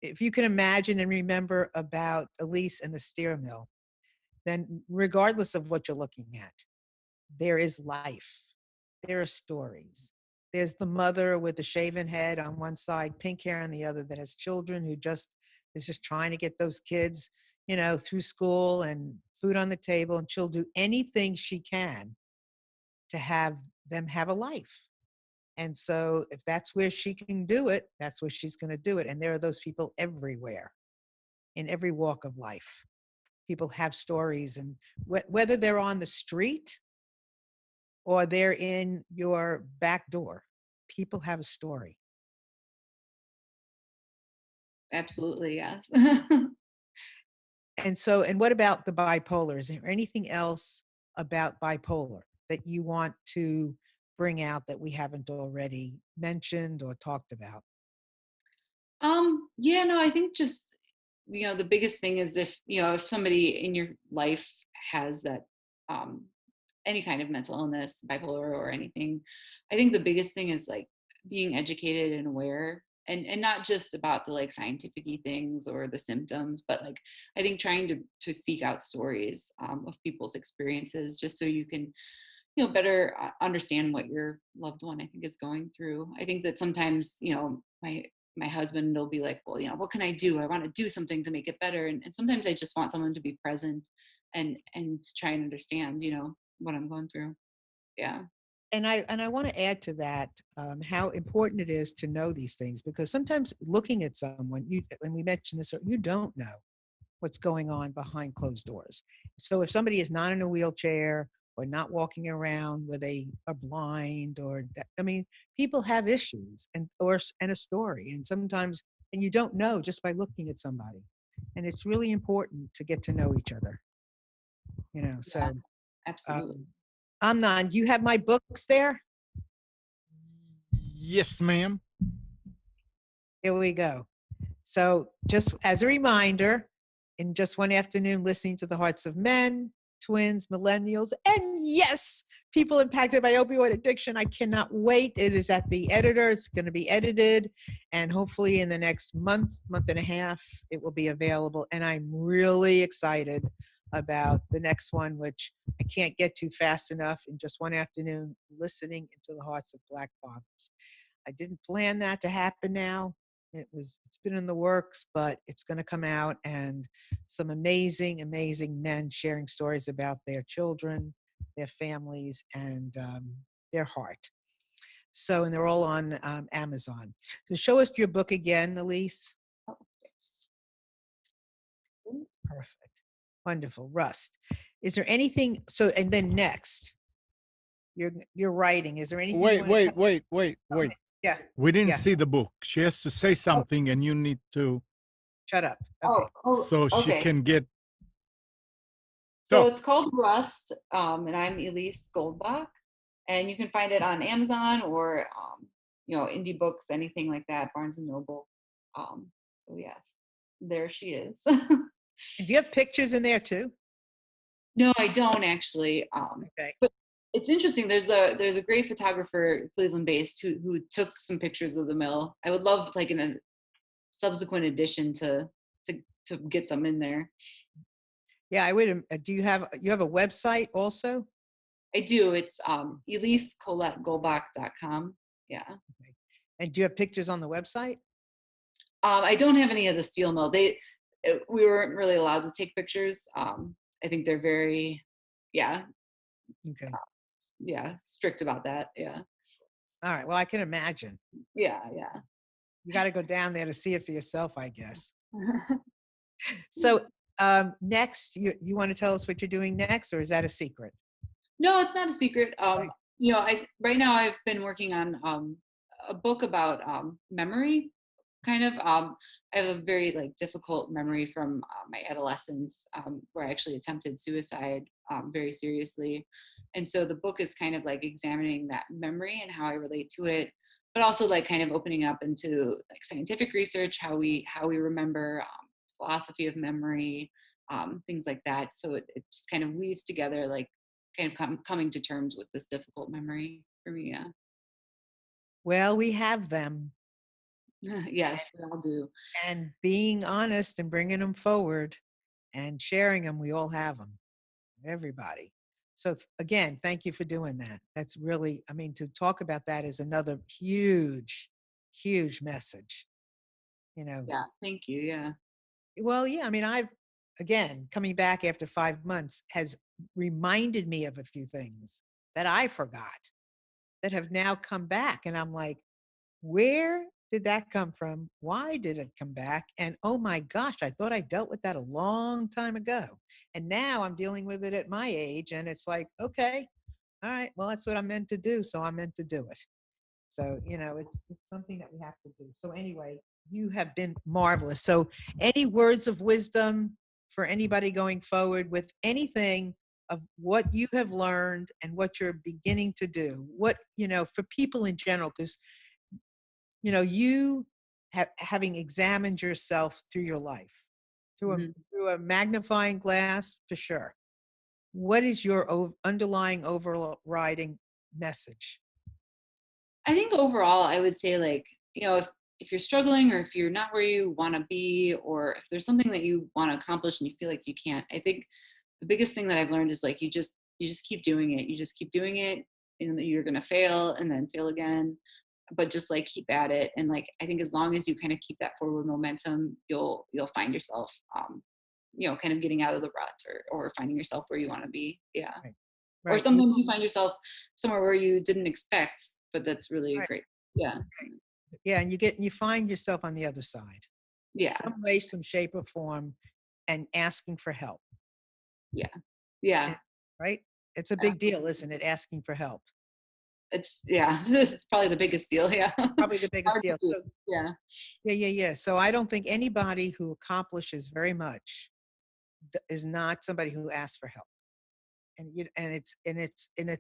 if you can imagine and remember about Elise and the steer mill, then regardless of what you're looking at, there is life. There are stories. There's the mother with the shaven head on one side, pink hair on the other, that has children who just is just trying to get those kids, through school and food on the table, and she'll do anything she can to have them have a life. And so if that's where she can do it, that's where she's going to do it. And there are those people everywhere in every walk of life. People have stories, and whether they're on the street or they're in your back door, people have a story. Absolutely, yes. And what about the bipolar? Is there anything else about bipolar that you want to bring out that we haven't already mentioned or talked about? Yeah, no, I think just, the biggest thing is if somebody in your life has that, um, any kind of mental illness, bipolar or anything, I think the biggest thing is like being educated and aware, and not just about the like scientific things or the symptoms, but like I think trying to seek out stories of people's experiences, just so you can better understand what your loved one, I think, is going through. I think that sometimes my husband will be like, well, what can I do? I want to do something to make it better, and sometimes I just want someone to be present and to try and understand what I'm going through. Yeah. And I want to add to that, how important it is to know these things, because sometimes looking at someone, when we mentioned this, you don't know what's going on behind closed doors. So if somebody is not in a wheelchair or not walking around where they are blind, I mean, people have issues and a story, and sometimes, and you don't know just by looking at somebody. And it's really important to get to know each other. Yeah, So absolutely. um, Amnon, do you have my books there? Yes, ma'am. Here we go. So, just as a reminder, in just one afternoon, listening to the hearts of men, twins, millennials, and yes, people impacted by opioid addiction. I cannot wait. It is at the editor. It's going to be edited. And hopefully, in the next month and a half, it will be available. And I'm really excited about the next one, which I can't get to fast enough. In just one afternoon, listening into the hearts of Black fathers. I didn't plan that to happen now. It's been in the works, but it's going to come out, and some amazing, amazing men sharing stories about their children, their families, and their heart. So, and they're all on Amazon. So show us your book again, Elise. Oh, yes. Perfect. Wonderful. Rust. Is there anything, so, and then next, you're writing. Is there anything you Wait, want to tell? wait. Yeah. We didn't Yeah. see the book. She has to say Oh, something, and you need to, Shut up. Okay. so she okay. can get. So Talk. it's called Rust, and I'm Elise Goldbach, and you can find it on Amazon or indie books, anything like that, Barnes and Noble. So yes, there she is. And do you have pictures in there too? No, I don't actually. Okay. But it's interesting. There's a great photographer, Cleveland-based, who took some pictures of the mill. I would love, like, in a subsequent edition, to get some in there. Yeah, I would. Do you have a website also? I do. It's EliseGoldbach.com. Yeah. Okay. And do you have pictures on the website? I don't have any of the steel mill. We weren't really allowed to take pictures. I think they're very, yeah, Okay. strict about that. Yeah. All right. Well, I can imagine. Yeah. Yeah. You got to go down there to see it for yourself, I guess. So next, you want to tell us what you're doing next, or is that a secret? No, it's not a secret. Okay. Right now I've been working on a book about memory. Kind of. I have a very like difficult memory from my adolescence, where I actually attempted suicide very seriously, and so the book is kind of like examining that memory and how I relate to it, but also like kind of opening up into like scientific research, how we remember, philosophy of memory, things like that. So it just kind of weaves together like kind of coming to terms with this difficult memory for me. Yeah. Well, we have them. Yes, we all do. And being honest and bringing them forward and sharing them. We all have them, everybody. So again, thank you for doing that. That's really, I mean, to talk about that is another huge, huge message, you know. Yeah, thank you. Yeah. Well, yeah, I mean, again, coming back after 5 months has reminded me of a few things that I forgot that have now come back. And I'm like, where did that come from? Why did it come back? And oh my gosh, I thought I dealt with that a long time ago. And now I'm dealing with it at my age. And it's like, okay, all right, well, that's what I'm meant to do. So I'm meant to do it. So, it's something that we have to do. So anyway, you have been marvelous. So any words of wisdom for anybody going forward with anything of what you have learned and what you're beginning to do, for people in general, because, you having examined yourself through your life, Mhm. through a magnifying glass, for sure. What is your underlying overriding message? I think overall, I would say like, if you're struggling or if you're not where you want to be, or if there's something that you want to accomplish and you feel like you can't, I think the biggest thing that I've learned is like, you just keep doing it. You just keep doing it and you're going to fail and then fail again, but just like keep at it. And like, I think as long as you kind of keep that forward momentum, you'll find yourself, kind of getting out of the rut or finding yourself where you want to be. Yeah. Right. Or Right. sometimes you find yourself somewhere where you didn't expect, but that's really Right. great. Yeah. Yeah, and you find yourself on the other side, Yeah. some way, some shape or form, and asking for help. Yeah. Yeah. And- right? It's a Uh, big deal, isn't it? Asking for help, yeah, it's probably the biggest deal. Yeah. probably the biggest Hard to deal. do. So Yeah. yeah. So I don't think anybody who accomplishes very much is not somebody who asks for help, and it's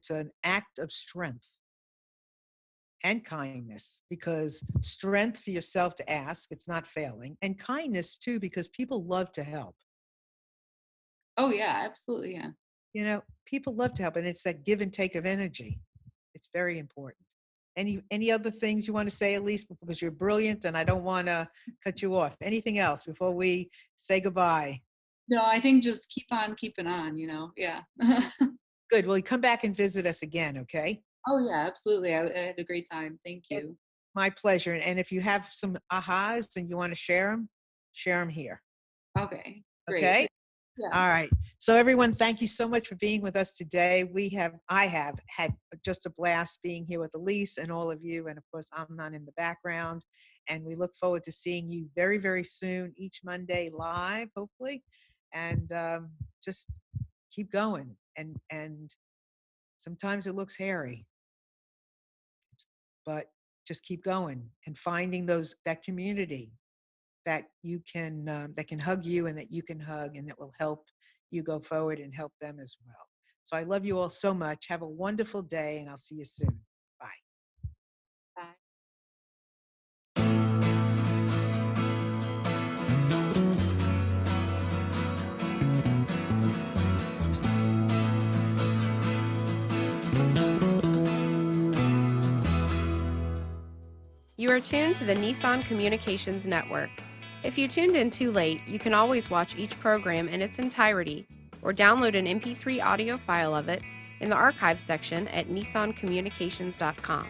an act of strength and kindness, because strength for yourself to ask, it's not failing, and kindness too, because people love to help. Oh yeah, absolutely. Yeah. People love to help, and it's that give and take of energy. It's very important. Any other things you want to say, Elise? Because you're brilliant, and I don't want to cut you off. Anything else before we say goodbye? No, I think just keep on keeping on, Yeah. Good. Well, you come back and visit us again, okay? Oh yeah, absolutely. I had a great time. Thank It, you. my pleasure. And if you have some ahas and you want to share them here. Okay. Great. Okay? Yeah. All right. So everyone, thank you so much for being with us today. I have had just a blast being here with Elise and all of you. And of course, I'm not in the background. And we look forward to seeing you very, very soon, each Monday live, hopefully. And just keep going. And sometimes it looks hairy, but just keep going and finding that community that can hug you and that you can hug, and that will help you go forward and help them as well. So I love you all so much. Have a wonderful day, and I'll see you soon. Bye. Bye. You are tuned to the Nissan Communications Network. If you tuned in too late, you can always watch each program in its entirety or download an MP3 audio file of it in the archives section at nissancommunications.com.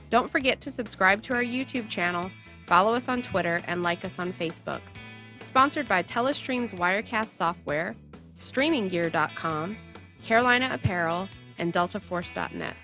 Don't forget to subscribe to our YouTube channel, follow us on Twitter, and like us on Facebook. Sponsored by Telestream's Wirecast software, StreamingGear.com, Carolina Apparel, and DeltaForce.net.